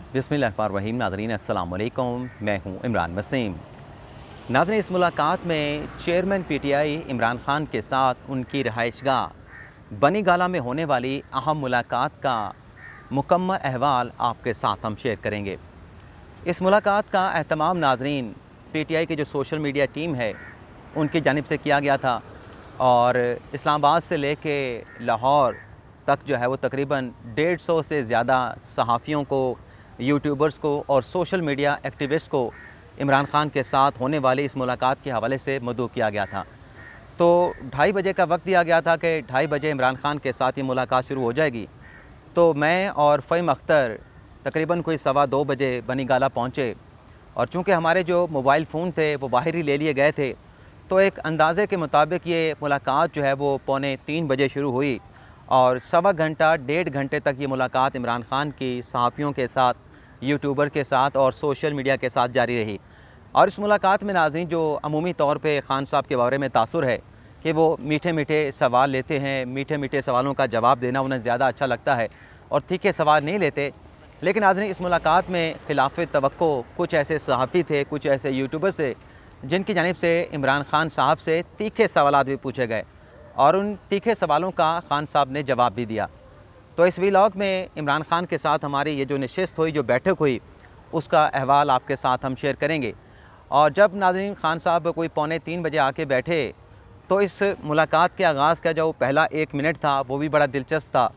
बिस्मिल्लाहिर्रहमानिर्रहीम। नाज़रीन अस्सलाम वालेकुम, मैं हूँ इमरान वसीम। नाज़रीन, इस मुलाकात में चेयरमैन पीटीआई इमरान खान के साथ उनकी रहायशगाह बनी गाला में होने वाली अहम मुलाकात का मुकम्मल अहवाल आपके साथ हम शेयर करेंगे। इस मुलाकात का एहतमाम नाज़रीन पीटीआई की जो सोशल मीडिया टीम है उनकी जानिब से किया गया था और इस्लामाबाद से लेके लाहौर तक जो है वो तकरीबन 150 से ज़्यादा सहाफ़ियों को, यूट्यूबर्स को और सोशल मीडिया एक्टिविस्ट को इमरान खान के साथ होने वाली इस मुलाकात के हवाले से मदऊ किया गया था। तो 2:30 बजे का वक्त दिया गया था कि 2:30 बजे इमरान खान के साथ ये मुलाकात शुरू हो जाएगी। तो मैं और फ़हीम अख्तर तकरीबन कोई 2:15 बजे बनी गाला पहुँचे और चूँकि हमारे जो मोबाइल फ़ोन थे वो बाहर ही ले लिए गए थे, तो एक अंदाज़े के मुताबिक ये मुलाकात जो है वो 2:45 बजे शुरू हुई और 1.25 घंटा 1.5 घंटे तक ये मुलाकात इमरान खान की सहाफ़ियों के साथ, यूट्यूबर के साथ और सोशल मीडिया के साथ जारी रही। और इस मुलाकात में नाज़रीन जो अमूमी तौर पे खान साहब के बारे में तासुर है कि वो मीठे मीठे सवाल लेते हैं, मीठे मीठे सवालों का जवाब देना उन्हें ज़्यादा अच्छा लगता है और तीखे सवाल नहीं लेते। लेकिन नाज़रीन इस मुलाकात में खिलाफ़ तवक्को कुछ ऐसे सहाफ़ी थे, कुछ ऐसे यूट्यूबर थे जिनकी जानिब से इमरान खान साहब से तीखे सवालात भी पूछे गए और उन तीखे सवालों का खान साहब ने जवाब भी दिया। तो इस व्लॉग में इमरान खान के साथ हमारी ये जो नशिस्त हुई, जो बैठक हुई, उसका अहवाल आपके साथ हम शेयर करेंगे। और जब नाज़रीन खान साहब कोई 2:45 बजे आके बैठे तो इस मुलाकात के आगाज़ का जो पहला 1 मिनट था वो भी बड़ा दिलचस्प था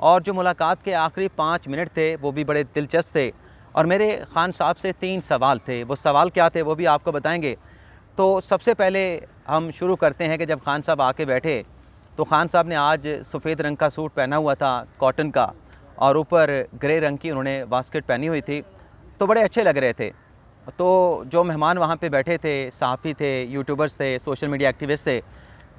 और जो मुलाकात के आखिरी 5 मिनट थे वो भी बड़े दिलचस्प थे। और मेरे खान साहब से 3 सवाल थे। वो सवाल क्या थे वो भी आपको बताएंगे। तो सबसे पहले हम शुरू करते हैं कि जब खान साहब आके बैठे तो खान साहब ने आज सफ़ेद रंग का सूट पहना हुआ था, कॉटन का, और ऊपर ग्रे रंग की उन्होंने बास्केट पहनी हुई थी, तो बड़े अच्छे लग रहे थे। तो जो मेहमान वहाँ पे बैठे थे, सहाफ़ी थे, यूट्यूबर्स थे, सोशल मीडिया एक्टिविस्ट थे,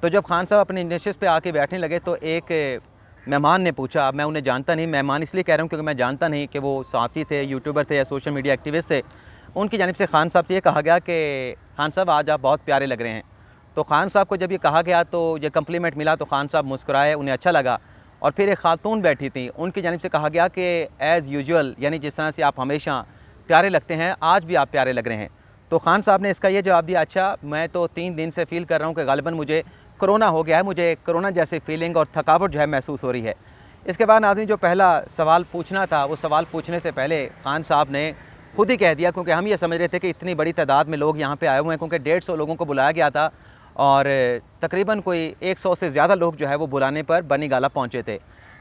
तो जब खान साहब अपनी नशिस्त पे आके बैठने लगे तो एक मेहमान ने पूछा, अब मैं उन्हें जानता नहीं, मेहमान इसलिए कह रहा हूँ क्योंकि मैं जानता नहीं कि वो सहाफ़ी थे, यूट्यूबर थे या सोशल मीडिया एक्टिविस्ट थे। उनकी जानिब से खान साहब से ये कहा गया कि खान साहब आज आप बहुत प्यारे लग रहे हैं। तो खान साहब को जब ये कहा गया तो ये कम्प्लीमेंट मिला तो खान साहब मुस्कुराए, उन्हें अच्छा लगा। और फिर एक खातून बैठी थी, उनकी जानिब से कहा गया कि एज़ यूजुअल, यानी जिस तरह से आप हमेशा प्यारे लगते हैं, आज भी आप प्यारे लग रहे हैं। तो खान साहब ने इसका ये जवाब दिया, अच्छा मैं तो 3 दिन से फ़ील कर रहा हूँ कि ग़ालिबन मुझे कोरोना हो गया है, मुझे कोरोना जैसी फ़ीलिंग और थकावट जो है महसूस हो रही है। इसके बाद नाज़रीन जो पहला सवाल पूछना था वो सवाल पूछने से पहले खान साहब ने खुद ही कह दिया, क्योंकि हम ये समझ रहे थे कि इतनी बड़ी तादाद में लोग यहाँ पे आए हुए हैं, क्योंकि 150 लोगों को बुलाया गया था और तकरीबन कोई 100 से ज़्यादा लोग जो है वो बुलाने पर बनी गाला पहुँचे थे।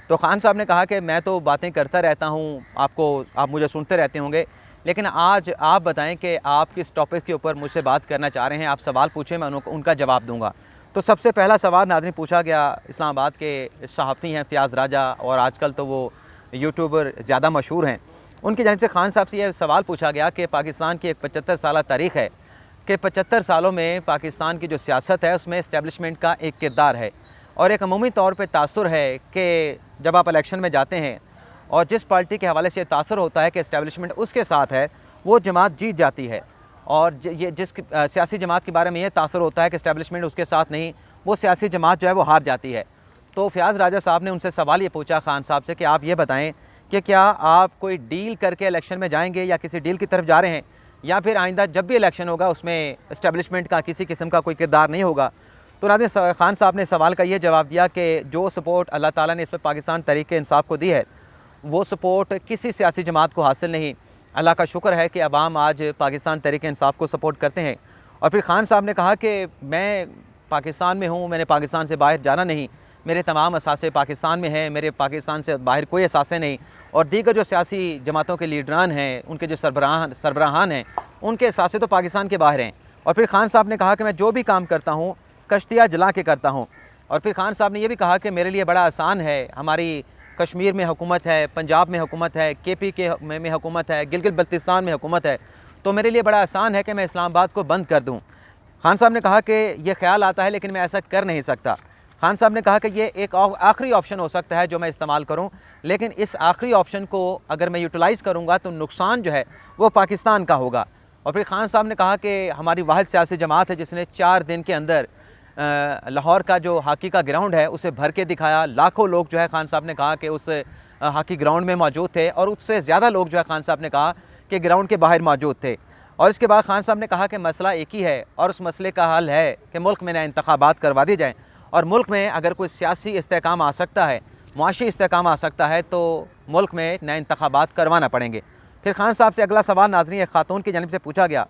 तो खान साहब ने कहा कि मैं तो बातें करता रहता हूँ, आप मुझे सुनते रहते होंगे, लेकिन आज आप बताएं कि आप किस टॉपिक के ऊपर मुझसे बात करना चाह रहे हैं, आप सवाल पूछें, मैं उनका जवाब दूँगा। तो सबसे पहला सवाल नाज़रीन पूछा गया, इस्लामाबाद के सहाफ़ी हैं फ़याज़ राजा और आजकल तो वो यूट्यूबर ज़्यादा मशहूर हैं, उनकी जानिब से खान साहब से ये सवाल पूछा गया कि पाकिस्तान की एक 75 साला तारीख़ है कि 75 सालों में पाकिस्तान की जो सियासत है उसमें इस्टेब्लिशमेंट का एक किरदार है और एक अमूमी तौर पे तासुर है कि जब आप इलेक्शन में जाते हैं और जिस पार्टी के हवाले से तासुर होता है कि इस्टेब्लिशमेंट उसके साथ है, वो जमात जीत जाती है। और ये जिस सियासी जमात के बारे में ये तासुर होता है कि इस्टेब्लिशमेंट उसके साथ नहीं, वो सियासी जमात जो है वो हार जाती है। तो फ़याज़ राजा साहब ने उनसे सवाल ये पूछा खान साहब से कि आप ये बताएं कि क्या आप कोई डील करके इलेक्शन में जाएंगे या किसी डील की तरफ जा रहे हैं, या फिर आइंदा जब भी इलेक्शन होगा उसमें इस्टेब्लिशमेंट का किसी किस्म का कोई किरदार नहीं होगा। तो नाज़रीन खान साहब ने सवाल का ये जवाब दिया कि जो सपोर्ट अल्लाह ताला ने इस पर पाकिस्तान तहरीक इंसाफ को दी है वो सपोर्ट किसी सियासी जमात को हासिल नहीं। अल्लाह का शुक्र है कि अवाम आज पाकिस्तान तहरीक इंसाफ को सपोर्ट करते हैं। और फिर खान साहब ने कहा कि मैं पाकिस्तान में हूँ, मैंने पाकिस्तान से बाहर जाना नहीं, मेरे तमाम असासे पाकिस्तान में हैं, मेरे पाकिस्तान से बाहर कोई असासे नहीं, और दीगर जो सियासी जमातों के लीडरान हैं, उनके जो सरबराहान हैं, उनके असासे तो पाकिस्तान के बाहर हैं। और फिर खान साहब ने कहा कि मैं जो भी काम करता हूँ कश्तियाँ जला के करता हूँ। और फिर खान साहब ने यह भी कहा कि मेरे लिए बड़ा आसान है, हमारी कश्मीर में हुकूमत है, पंजाब में हुकूमत है, KP के में हुकूमत है, गिलगित बल्तिस्तान में हुकूमत है, तो मेरे लिए बड़ा आसान है कि मैं इस्लामाबाद को बंद कर दूँ। खान साहब ने कहा कि ये ख्याल आता है लेकिन मैं ऐसा कर नहीं सकता। खान साहब ने कहा कि ये एक आखिरी ऑप्शन हो सकता है जो मैं इस्तेमाल करूं, लेकिन इस आखिरी ऑप्शन को अगर मैं यूटिलाइज़ करूंगा तो नुकसान जो है वो पाकिस्तान का होगा। और फिर खान साहब ने कहा कि हमारी वाहिद सियासी जमात है जिसने 4 दिन के अंदर लाहौर का जो हॉकी का ग्राउंड है उसे भर के दिखाया। लाखों लोग जो है खान साहब ने कहा कि उस हॉकी ग्राउंड में मौजूद थे और उससे ज़्यादा लोग जो है खान साहब ने कहा कि ग्राउंड के बाहर मौजूद थे। और इसके बाद खान साहब ने कहा कि मसला एक ही है और उस मसले का हल है कि मुल्क में नए इंतखाबात करवा दिए जाएँ और मुल्क में अगर कोई सियासी इस्तेहकाम आ सकता है, मुआशी इस्तेहकाम आ सकता है तो मुल्क में नए इंतखाबात करवाना पड़ेंगे। फिर खान साहब से अगला सवाल नाज़रीन एक खातून की जानिब से पूछा गया।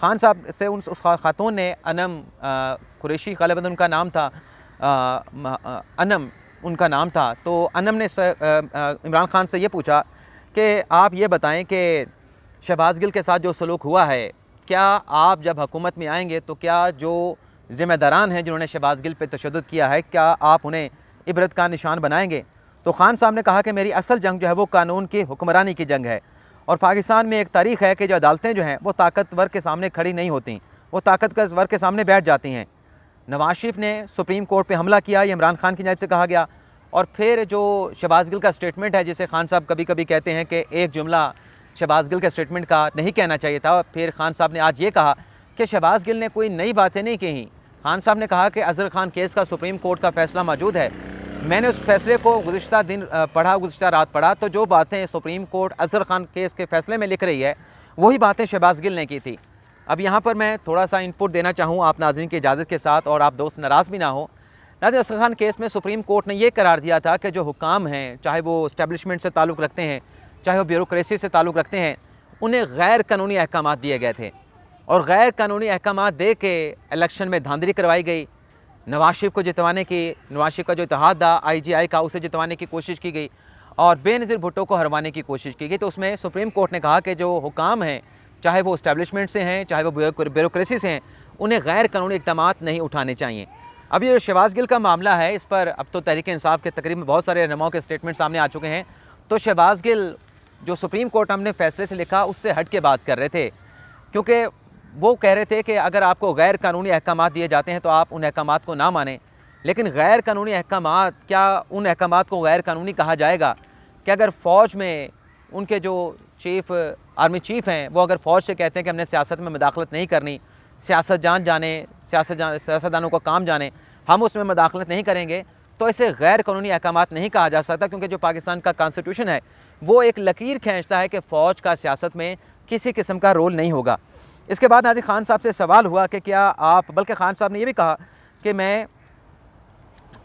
खान साहब से उस खातून ने अनम कुरैशी ग़ालिबन उनका नाम था, अनम उनका नाम था। तो अनम ने इमरान खान से ये पूछा कि आप ये बताएं कि शहबाज गिल के साथ जो सलूक हुआ है, क्या आप जब हुकूमत में आएंगे तो क्या जो ज़िम्मेदारान हैं जिन्होंने शहबाज गिल पे तशद्दुद किया है, क्या आप उन्हें इबरत का निशान बनाएंगे? तो खान साहब ने कहा कि मेरी असल जंग जो है वो कानून की हुक्मरानी की जंग है और पाकिस्तान में एक तारीख़ है कि जो अदालतें जो हैं वो ताकतवर के सामने खड़ी नहीं होती, वो ताकतवर के सामने बैठ जाती हैं। नवाज शरीफ ने सुप्रीम कोर्ट पे हमला किया, ये इमरान खान की जानिब से कहा गया। और फिर जो शहबाज गिल का स्टेटमेंट है, जिसे खान साहब कभी कभी कहते हैं कि एक जुमला शहबाज गिल के स्टेटमेंट का नहीं कहना चाहिए था, फिर खान साहब ने आज ये कहा कि शहबाज गिल ने कोई नई बातें नहीं कही। खान साहब ने कहा कि अज़हर खान केस का सुप्रीम कोर्ट का फ़ैसला मौजूद है, मैंने उस फैसले को गुज़िश्ता दिन पढ़ा, गुज़िश्ता रात पढ़ा, तो जो बातें supreme court Azhar Khan case के फ़ैसले में लिख रही है वही बातें शहबाज गिल ने की थी। अब यहाँ पर मैं थोड़ा सा इनपुट देना चाहूँ आप नाज़रीन की इजाज़त के साथ, और आप दोस्त नाराज़ भी ना हो। नाज़रीन, अज़हर खान केस में सुप्रीम कोर्ट ने यह करार दिया था कि जो हुकाम हैं, चाहे वो इस्टेब्लिशमेंट से ताल्लुक़ रखते हैं, चाहे वो ब्यूरोक्रेसी से ताल्लुक़ रखते हैं, उन्हें गैर कानूनी अहकामात दिए गए थे और गैर कानूनी अहकामात दे के इलेक्शन में धांधली करवाई गई। नवाज शरीफ को जितवाने की, नवाज शरीफ का जो इत्तेहाद था IGI का, उसे जितवाने की कोशिश की गई और बेनज़ीर भुट्टो को हरवाने की कोशिश की गई। तो उसमें सुप्रीम कोर्ट ने कहा कि जो हुकाम हैं, चाहे वो इस्टेब्लिशमेंट से हैं, चाहे वो ब्यूरोक्रेसी से हैं, उन्हें गैर कानूनी इक़दामात नहीं उठाने चाहिए। अब ये शहबाज गिल का मामला है, इस पर अब तो तहरीक इंसाफ के तकरीबन बहुत सारे रहनुमाओं के स्टेटमेंट सामने आ चुके हैं। तो शहबाज गिल जो सुप्रीम कोर्ट हमने फ़ैसले से लिखा उससे हट के बात कर रहे थे, क्योंकि वो कह रहे थे कि अगर आपको गैर कानूनी अहकामात दिए जाते हैं तो आप उन अहकामात को ना मानें। लेकिन गैर कानूनी अहकामात, क्या उन अहकामात को गैर कानूनी कहा जाएगा कि अगर फ़ौज में उनके जो आर्मी चीफ़ हैं वो अगर फ़ौज से कहते हैं कि हमने सियासत में मदाखलत नहीं करनी, सियासतदानों का काम जाने, हम उसमें मदाखलत नहीं करेंगे, तो इसे गैर कानूनी अहकामात नहीं कहा जा सकता, क्योंकि जो पाकिस्तान का कॉन्स्टिट्यूशन है वो एक लकीर खींचता है कि फ़ौज का सियासत में किसी किस्म का रोल नहीं होगा। इसके बाद नाज़रीन खान साहब से सवाल हुआ कि क्या आप, बल्कि खान साहब ने यह भी कहा कि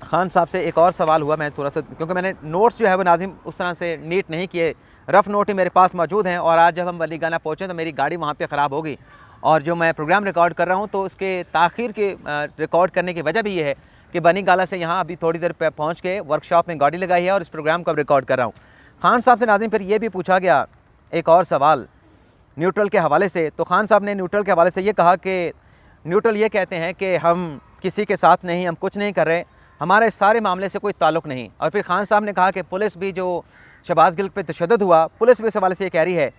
खान साहब से एक और सवाल हुआ, मैं थोड़ा सा, क्योंकि मैंने नोट्स जो है वो नाज़रीन उस तरह से नीट नहीं किए, रफ़ नोट ही मेरे पास मौजूद हैं। और आज जब हम वलीगाना पहुँचे तो मेरी गाड़ी वहाँ पे ख़राब हो गई और जो मैं प्रोग्राम रिकॉर्ड कर रहा हूँ तो उसके ताख़ीर के रिकॉर्ड करने की वजह भी ये है कि बनी गाला से यहाँ अभी थोड़ी देर पहुँच के वर्कशॉप में गाड़ी लगाई है और इस प्रोग्राम को रिकॉर्ड कर रहा हूँ। खान साहब से नाज़रीन फिर ये भी पूछा गया एक और सवाल न्यूट्रल के हवाले से। तो खान साहब ने न्यूट्रल के हवाले से ये कहा कि न्यूट्रल ये कहते हैं कि हम किसी के साथ नहीं, हम कुछ नहीं कर रहे, हमारा इस सारे मामले से कोई ताल्लुक़ नहीं। और फिर खान साहब ने कहा कि पुलिस भी, जो शहबाज गिल पे तशद्दुद हुआ, पुलिस भी इस हवाले से ये कह रही है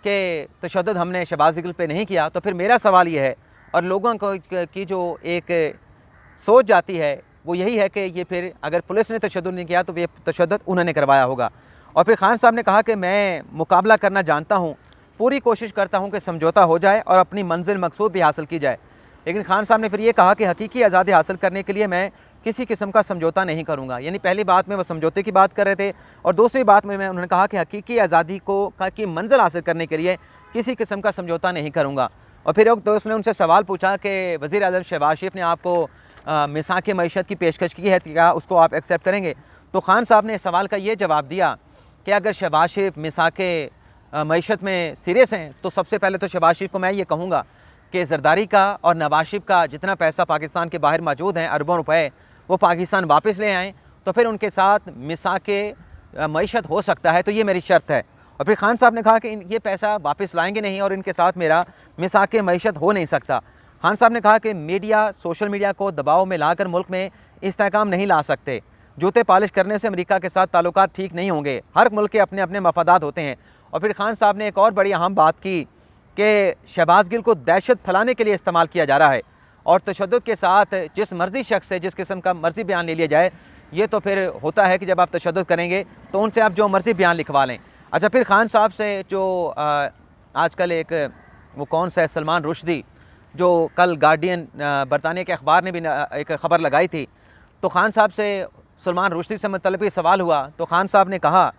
कि तशद्दुद हमने शहबाज गिल पे नहीं किया। तो फिर मेरा सवाल ये है, और लोगों को की जो एक सोच जाती है वो यही है कि ये फिर अगर पुलिस ने तशद्दुद नहीं किया तो ये तशद्दुद उन्होंने करवाया होगा। और फिर खान साहब ने कहा कि मैं मुकाबला करना जानता हूँ, पूरी कोशिश करता हूँ कि समझौता हो जाए और अपनी मंजिल मकसूद भी हासिल की जाए। लेकिन खान साहब ने फिर ये कहा कि हकीकी आज़ादी हासिल करने के लिए मैं किसी किस्म का समझौता नहीं करूँगा। यानी पहली बात में वो समझौते की बात कर रहे थे और दूसरी बात में उन्होंने कहा कि हकीकी आज़ादी की मंजिल हासिल करने के लिए किसी किस्म का समझौता नहीं करूँगा। और फिर एक दोस्त ने उनसे सवाल पूछा कि वज़ीर आज़म शहबाज शरीफ ने आपको मिसाक़ मईशत की पेशकश की है, क्या उसको आप एक्सेप्ट करेंगे? तो खान साहब ने सवाल का ये जवाब दिया कि अगर शहबाज शरीफ मिसाक़ मईशत में सीरियस हैं तो सबसे पहले तो शहबाज शरीफ को मैं ये कहूँगा कि ज़रदारी का और नवाज शरीफ का जितना पैसा पाकिस्तान के बाहर मौजूद है, अरबों रुपए, वो पाकिस्तान वापस ले आएँ, तो फिर उनके साथ मिसाक़ मईशत हो सकता है, तो ये मेरी शर्त है। और फिर खान साहब ने कहा कि ये पैसा वापस लाएंगे नहीं और इनके साथ मेरा मिसाक़ मईशत हो नहीं सकता। खान साहब ने कहा कि मीडिया, सोशल मीडिया को दबाव में लाकर मुल्क में इस्तेहकाम नहीं ला सकते, जूते पॉलिश करने से अमेरिका के साथ ताल्लुकात ठीक नहीं होंगे, हर मुल्क के अपने अपने मफादात होते हैं। और फिर खान साहब ने एक और बड़ी अहम बात की कि शहबाज गिल को दहशत फैलाने के लिए इस्तेमाल किया जा रहा है और तशद्दुद के साथ जिस मर्ज़ी शख्स से जिस किस्म का मर्ज़ी बयान ले लिया जाए, ये तो फिर होता है कि जब आप तशद्दुद करेंगे तो उनसे आप जो मर्ज़ी बयान लिखवा लें। अच्छा, फिर खान साहब से जो आजकल एक वो कौन सा है, सलमान रुश्दी, जो कल गार्डियन बरतानिया के अखबार ने भी एक ख़बर लगाई थी, तो खान साहब से सलमान रुश्दी से मतलब ये सवाल हुआ तो खान साहब ने कहा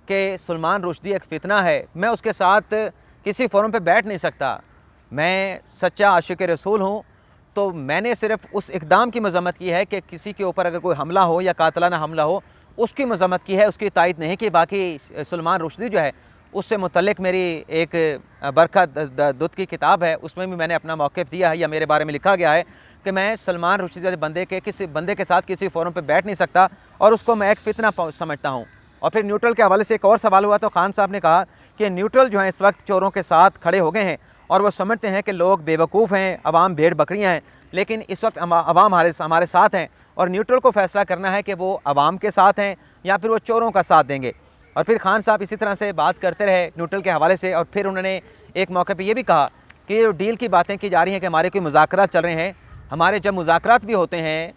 कि सलमान रुश्दी एक फ़ितना है, मैं उसके साथ किसी फोरम पे बैठ नहीं सकता। मैं सच्चा आशिक रसूल हूँ, तो मैंने सिर्फ उस इक़दाम की मज़म्मत की है कि किसी के ऊपर अगर कोई हमला हो या कातलाना हमला हो, उसकी मज़म्मत की है, उसकी तायद नहीं की। बाकी सलमान रुश्दी जो है उससे मुतल्लिक मेरी एक बरखा दुत की किताब है, उसमें भी मैंने अपना मौक़िफ़ दिया है या मेरे बारे में लिखा गया है कि मैं सलमान रुश्दी जैसे किसी बंदे के साथ किसी फोरम पे बैठ नहीं सकता और उसको मैं एक फ़ितना समझता हूँ। और फिर न्यूट्रल के हवाले से एक और सवाल हुआ तो खान साहब ने कहा कि न्यूट्रल जो है इस वक्त चोरों के साथ खड़े हो गए हैं और वो समझते हैं कि लोग बेवकूफ़ हैं, अवाम भेड़ बकरियाँ हैं, लेकिन इस वक्त अवाम हमारे साथ हैं और न्यूट्रल को फ़ैसला करना है कि वो अवाम के साथ हैं या फिर वो चोरों का साथ देंगे। और फिर खान साहब इसी तरह से बात करते रहे न्यूट्रल के हवाले से और फिर उन्होंने एक मौके पे ये भी कहा कि जो डील की बातें की जा रही हैं कि हमारे कोई मुज़ाकरात चल रहे हैं, हमारे जब मुज़ाकरात भी होते हैं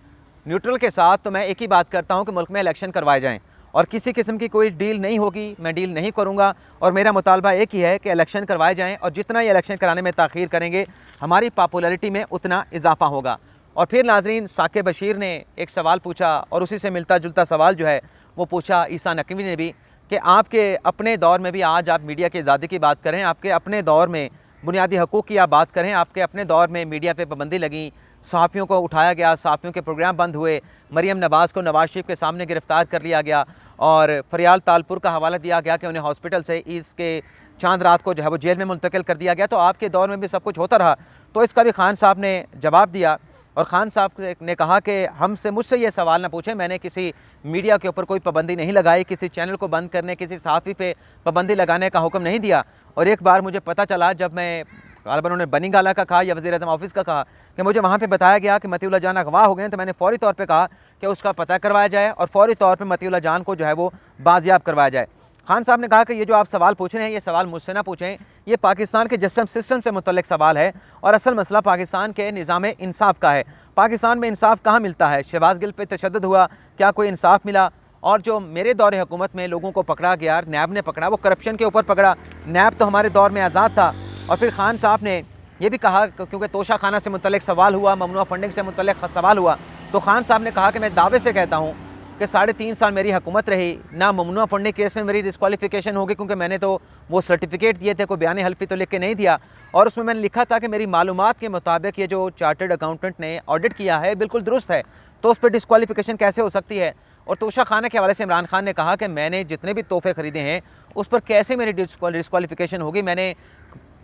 न्यूट्रल के साथ तो मैं एक ही बात करता हूँ कि मुल्क में इलेक्शन करवाए जाएँ और किसी किस्म की कोई डील नहीं होगी, मैं डील नहीं करूँगा और मेरा मुतालबा एक ही है कि इलेक्शन करवाए जाएँ और जितना ये इलेक्शन कराने में ताख़ीर करेंगे हमारी पॉपुलैरिटी में उतना इजाफ़ा होगा। और फिर नाज़रीन साक़िब बशीर ने एक सवाल पूछा और उसी से मिलता जुलता सवाल जो है वो पूछा ईसा नकवी ने भी कि आपके अपने दौर में भी आज आप मीडिया की आज़ादी की बात करें, आपके अपने दौर में बुनियादी हकूक़ की आप बात करें, आपके अपने दौर में मीडिया पे पाबंदी लगी, सहाफ़ियों को उठाया गया, सहाफ़ियों के प्रोग्राम बंद हुए, मरीम नवाज़ को नवाज़ शरीफ के सामने गिरफ़्तार कर लिया गया और फरियाल तालपुर का हवाला दिया गया कि उन्हें हॉस्पिटल से ईद के चांद रात को जो है वो जेल में मुंतकिल कर दिया गया। तो आपके दौर में भी सब कुछ होता रहा। तो इसका भी खान साहब ने जवाब दिया और ख़ान साहब ने कहा कि मुझसे ये सवाल ना पूछें, मैंने किसी मीडिया के ऊपर कोई पाबंदी नहीं लगाई, किसी चैनल को बंद करने, किसी सहाफ़ी पे पाबंदी लगाने का हुक्म नहीं दिया। और एक बार मुझे पता चला जब मैं गालिबन उन्होंने बनी गाला का कहा या वज़ीर-ए-आज़म ऑफ़िस का कहा कि मुझे वहाँ पे बताया गया कि मतीउल्लाह जान अगवा हो गए, तो मैंने फ़ौरी तौर पे कहा कि उसका पता करवाया जाए और फ़ौरी तौर पे मतीउल्लाह जान को जो है वो बाजियाब करवाया जाए। खान साहब ने कहा कि ये जो आप सवाल पूछ रहे हैं ये सवाल मुझसे ना पूछें, ये पाकिस्तान के जस्टिस सिस्टम से मुतल्लिक सवाल है और असल मसला पाकिस्तान के निज़ाम इंसाफ़ का है। पाकिस्तान में इंसाफ़ कहाँ मिलता है? शहबाज गिल पे तशद्दुद हुआ, क्या कोई इंसाफ़ मिला? और जो मेरे दौर हुकूमत में लोगों को पकड़ा गया, नैब ने पकड़ा, वो करप्शन के ऊपर पकड़ा। नैब तो हमारे दौर में आज़ाद था। और फिर खान साहब ने ये भी कहा क्योंकि तोशा खाना से मुतल्लिक सवाल हुआ, ममनुआ फंडिंग से मुतल्लिक सवाल हुआ, तो खान साहब ने कहा कि मैं दावे से कहता हूँ कि 3.5 साल मेरी हुकूमत रही, ना ममनुआ फंडिंग केस में मेरी डिस्क्वालिफिकेशन होगी क्योंकि मैंने तो वो सर्टिफिकेट दिए थे, कोई बयान हल्फी तो लिख के नहीं दिया। और उसमें मैंने लिखा था कि मेरी मालूमात के मुताबिक ये जो चार्टर्ड अकाउंटेंट ने ऑडिट किया है बिल्कुल दुरुस्त है, तो उस पर डिस्क्वालिफिकेशन कैसे हो सकती है? और तोशा खाना के हवाले से इमरान खान ने कहा कि मैंने जितने भी तोहफे ख़रीदे हैं उस पर कैसे मेरी डिस्क्वालिफिकेशन होगी? मैंने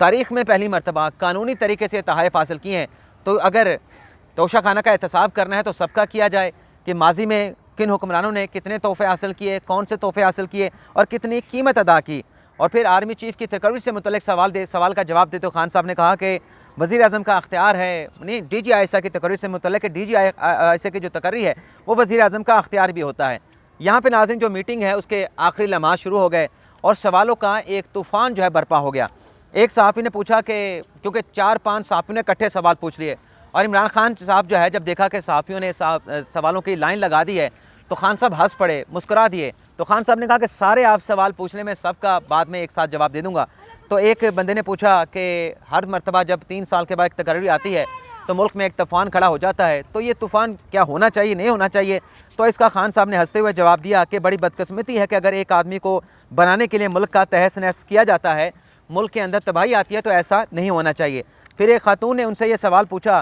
तारीख़ में पहली मरतबा कानूनी तरीके से तहाइफ हासिल किए हैं। तो अगर तोशा खाना का एहतसाब करना है तो सबका किया जाए कि माजी में किन हुक्मरानों ने कितने तोहफे हासिल किए, कौन से तोहफे हासिल किए और कितनी कीमत अदा की। और फिर आर्मी चीफ़ की तकर्री से मुतल्लिक सवाल का जवाब देते हुए खान साहब ने कहा कि वज़ीर आज़म का अख्तियार है, नहीं DG आयशा की तकर्री से मुतल्लिक DG आयशा की जो तकर्री है वो वज़ीर आज़म का अख्तियार भी होता है। यहाँ पे नाज़रीन जो मीटिंग है उसके आखिरी लम्हात शुरू हो गए और सवालों का एक तूफ़ान जो है बर्पा हो गया। एक सहाफ़ी ने पूछा कि क्योंकि 4-5 सहाफ़ियों ने इकट्ठे सवाल पूछ लिए और इमरान खान साहब जो है जब देखा कि सहाफ़ियों ने सवालों की लाइन लगा दी है तो खान साहब हंस पड़े, मुस्कुरा दिए। तो खान साहब ने कहा कि सारे आप सवाल पूछने में सबका बाद में एक साथ जवाब दे दूँगा। तो एक बंदे ने पूछा कि हर मरतबा जब 3 साल के बाद एक तकर्री आती है तो मुल्क में एक तूफ़ान खड़ा हो जाता है, तो ये तूफ़ान क्या होना चाहिए, नहीं होना चाहिए? तो इसका खान साहब ने हंसते हुए जवाब दिया कि बड़ी बदकिस्मती है कि अगर एक आदमी को बनाने के लिए मुल्क का तहस नहस किया जाता है, मुल्क के अंदर तबाही आती है, तो ऐसा नहीं होना चाहिए। फिर एक खातून ने उनसे ये सवाल पूछा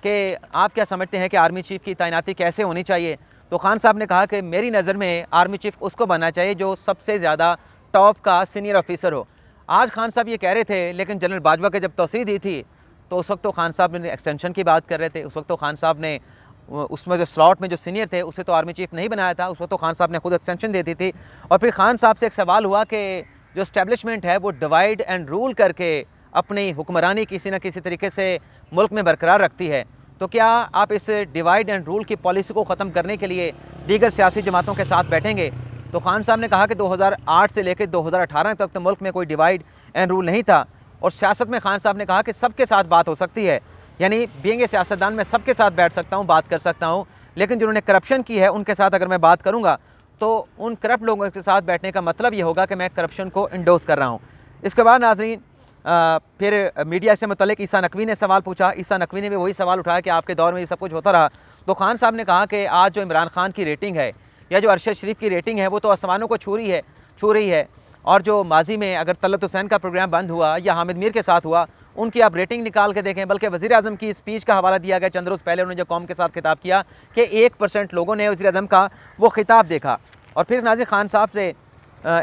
कि आप क्या समझते हैं कि आर्मी चीफ़ की तैनाती कैसे होनी चाहिए? तो खान साहब ने कहा कि मेरी नज़र में आर्मी चीफ़ उसको बनना चाहिए जो सबसे ज़्यादा टॉप का सीनियर ऑफिसर हो। आज खान साहब ये कह रहे थे, लेकिन जनरल बाजवा के जब तौसीह दी थी तो उस वक्त तो खान साहब ने एक्सटेंशन की बात कर रहे थे। उस वक्त तो खान साहब ने उसमें जो स्लॉट में जो सीनियर थे उसे तो आर्मी चीफ़ नहीं बनाया था, उस वक्त तो खान साहब ने खुद एक्सटेंशन दे दी थी। और फिर खान साहब से एक सवाल हुआ कि जो इस्टेब्लिशमेंट है वो डिवाइड एंड रूल करके अपनी हुक्मरानी किसी न किसी तरीके से मुल्क में बरकरार रखती है, तो क्या आप इस डिवाइड एंड रूल की पॉलिसी को ख़त्म करने के लिए दीगर सियासी जमातों के साथ बैठेंगे? तो खान साहब ने कहा कि 2008 से लेकर 2018 तक तो मुल्क में कोई डिवाइड एंड रूल नहीं था और सियासत में खान साहब ने कहा कि सबके साथ बात हो सकती है, यानी बीइंग सियासतदान मैं सबके साथ बैठ सकता हूँ, बात कर सकता हूँ, लेकिन जिन्होंने करप्शन की है उनके साथ अगर मैं बात करूँगा तो उन करप्ट लोगों के साथ बैठने का मतलब ये होगा कि मैं करप्शन को इंडोर्स कर रहा हूँ। इसके बाद नाज़रीन फिर मीडिया से मुतल्लिक ईसा नकवी ने सवाल पूछा। ईसा नकवी ने भी वही सवाल उठाया कि आपके दौर में ये सब कुछ होता रहा। तो खान साहब ने कहा कि आज जो इमरान खान की रेटिंग है या जो अरशद शरीफ की रेटिंग है वो तो आसमानों को छू रही है। छू रही है। और जो माजी में अगर तलत हुसैन का प्रोग्राम बंद हुआ या हामिद मीर के साथ हुआ, उनकी आप रेटिंग निकाल के देखें। बल्कि वज़ीर-ए-आज़म की स्पीच का हवाला दिया गया चंद रोज़ पहले, उन्होंने जो कौम के साथ खिताब किया कि 1% लोगों ने वज़ीर-ए-आज़म का वो खिताब देखा। और फिर नाज़िर खान साहब से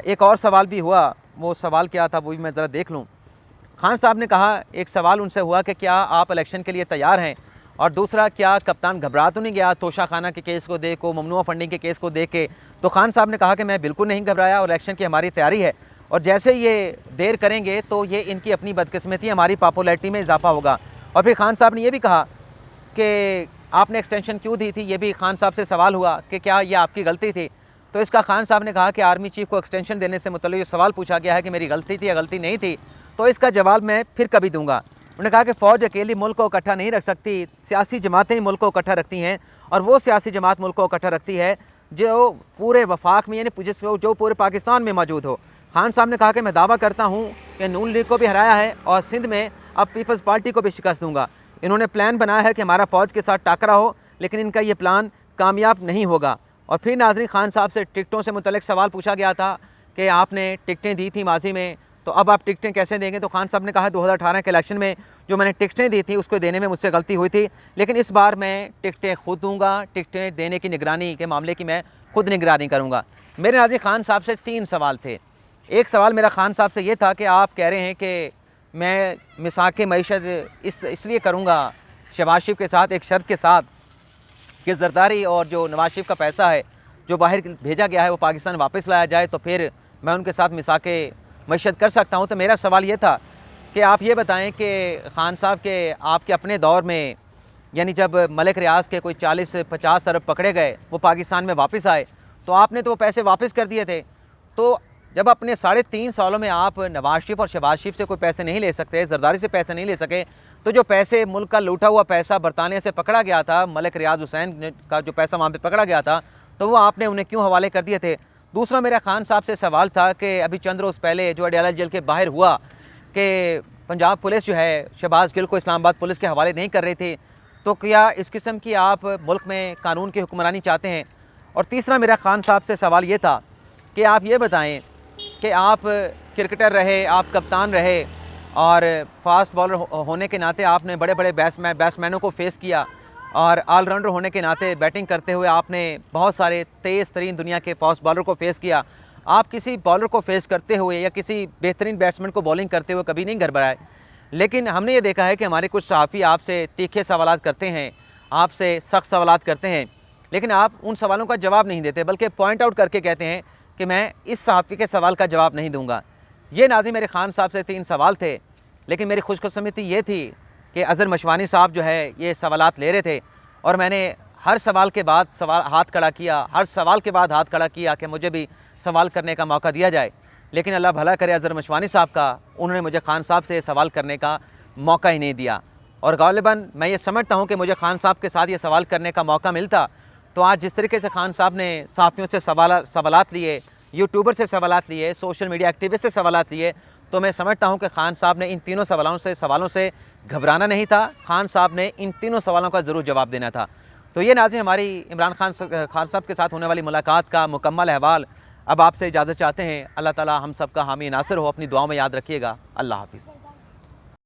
एक और सवाल भी हुआ, वो सवाल क्या था वो भी मैं ज़रा देख लूँ। खान साहब ने कहा, एक सवाल उनसे हुआ कि क्या आप इलेक्शन के लिए तैयार हैं, और दूसरा क्या कप्तान घबरा तो नहीं गया तोशा खाना के केस को देख को, ममनुआ फंडिंग के केस को देख के। तो खान साहब ने कहा कि मैं बिल्कुल नहीं घबराया और इलेक्शन की हमारी तैयारी है, और जैसे ये देर करेंगे तो ये इनकी अपनी बदकिस्मती, हमारी पॉपुलैरिटी में इजाफा होगा। और फिर खान साहब ने ये भी कहा कि आपने एक्सटेंशन क्यों दी थी, ये भी खान साहब से सवाल हुआ कि क्या ये आपकी गलती थी। तो इसका खान साहब ने कहा कि आर्मी चीफ को एक्सटेंशन देने से मुतल्लिक़ ये सवाल पूछा गया है कि मेरी गलती थी या गलती नहीं थी, तो इसका जवाब मैं फिर कभी दूंगा। उन्होंने कहा कि फ़ौज अकेली मुल्क को इकट्ठा नहीं रख सकती, सियासी जमातें ही मुल्क को इकट्ठा रखती हैं, और वो सियासी जमात मुल्क को इकट्ठा रखती है जो पूरे वफाक में, यानी जो पूरे पाकिस्तान में मौजूद हो। खान साहब ने कहा कि मैं दावा करता हूँ कि नून लीग को भी हराया है और सिंध में अब पीपल्स पार्टी को भी शिकस्त दूंगा। इन्होंने प्लान बनाया है कि हमारा फ़ौज के साथ टाकरा हो, लेकिन इनका ये प्लान कामयाब नहीं होगा। और फिर नाज़रीन, खान साहब से टिकटों से मुतल्लिक़ सवाल पूछा गया था कि आपने टिकटें दी थी माजी में, तो अब आप टिकटें कैसे देंगे। तो खान साहब ने कहा 2018 के इलेक्शन में जो मैंने टिकटें दी थी उसको देने में मुझसे गलती हुई थी, लेकिन इस बार मैं टिकटें खुद दूंगा, टिकटें देने की निगरानी के मामले की मैं खुद निगरानी करूंगा। मेरे नाज़रीन, खान साहब से 3 सवाल थे। एक सवाल मेरा खान साहब से ये था कि आप कह रहे हैं कि मैं मिसाक मईशत इसलिए करूँगा शहबाज शरीफ के साथ, एक शर्त के साथ कि जरदारी और जो नवाज शरीफ का पैसा है जो बाहर भेजा गया है वो पाकिस्तान वापस लाया जाए, तो फिर मैं उनके साथ मिसाक मईशत कर सकता हूँ। तो मेरा सवाल ये था कि आप ये बताएं कि खान साहब के आपके अपने दौर में, यानी जब मलिक रियाज के कोई 40-50 अरब पकड़े गए, वो पाकिस्तान में वापस आए, तो आपने तो वो पैसे वापस कर दिए थे। तो जब अपने 3.5 सालों में आप नवाज शरीफ और शहबाज शरीफ से कोई पैसे नहीं ले सकते, जरदारी से पैसे नहीं ले सके, तो जो पैसे मुल्क का लूटा हुआ पैसा बरतानिया से पकड़ा गया था, मलिक रियाज हुसैन का जो पैसा वहाँ पे पकड़ा गया था, तो वो आपने उन्हें क्यों हवाले कर दिए थे। दूसरा मेरा खान साहब से सवाल था कि अभी चंद रोज़ पहले जो अडयाला जेल के बाहर हुआ कि पंजाब पुलिस जो है शहबाज गिल को इस्लामाबाद पुलिस के हवाले नहीं कर रही थी, तो क्या इस किस्म की आप मुल्क में कानून की हुक्मरानी चाहते हैं। और तीसरा मेरा खान साहब से सवाल ये था कि आप ये बताएं कि आप क्रिकेटर रहे, आप कप्तान रहे, और फास्ट बॉलर होने के नाते आपने बड़े बड़े बैट्समैनों को फेस किया, और ऑलराउंडर होने के नाते बैटिंग करते हुए आपने बहुत सारे तेज़ तरीन दुनिया के फास्ट बॉलर को फेस किया। आप किसी बॉलर को फेस करते हुए या किसी बेहतरीन बैट्समैन को बॉलिंग करते हुए कभी नहीं घबराए। लेकिन हमने ये देखा है कि हमारे कुछ सहाफ़ी आपसे तीखे सवाल करते हैं, आपसे सख्त सवाल करते हैं, लेकिन आप उन सवालों का जवाब नहीं देते, बल्कि पॉइंट आउट करके कहते हैं कि मैं इस सहाफ़ी के सवाल का जवाब नहीं दूंगा। ये नाज़रीन मेरे खान साहब से 3 सवाल थे, लेकिन मेरी खुशकिस्मती ये थी कि अज़हर मशवानी साहब जो है ये सवालात ले रहे थे, और मैंने हर सवाल के बाद हाथ खड़ा किया, हर सवाल के बाद हाथ खड़ा किया कि मुझे भी सवाल करने का मौका दिया जाए। लेकिन अल्लाह भला करे अज़हर मशवानी साहब का, उन्होंने मुझे खान साहब से सवाल करने का मौका ही नहीं दिया। और गालिबन मैं ये समझता हूँ कि मुझे खान साहब के साथ ये सवाल करने का मौका मिलता, तो आज जिस तरीके से खान साहब ने सहाफ़ियों से सवालात लिए, यूट्यूबर से सवालात लिए, सोशल मीडिया एक्टिविस्ट से सवालात लिए, तो मैं समझता हूँ कि खान साहब ने इन तीनों सवालों से घबराना नहीं था। खान साहब ने इन तीनों सवालों का ज़रूर जवाब देना था। तो ये नाज़रीन हमारी इमरान खान साहब के साथ होने वाली मुलाकात का मुकम्मल अहवाल। अब आपसे इजाज़त चाहते हैं। अल्लाह ताला हम सब का हामी नासिर हो। अपनी दुआओं में याद रखिएगा। अल्लाह हाफ़िज़।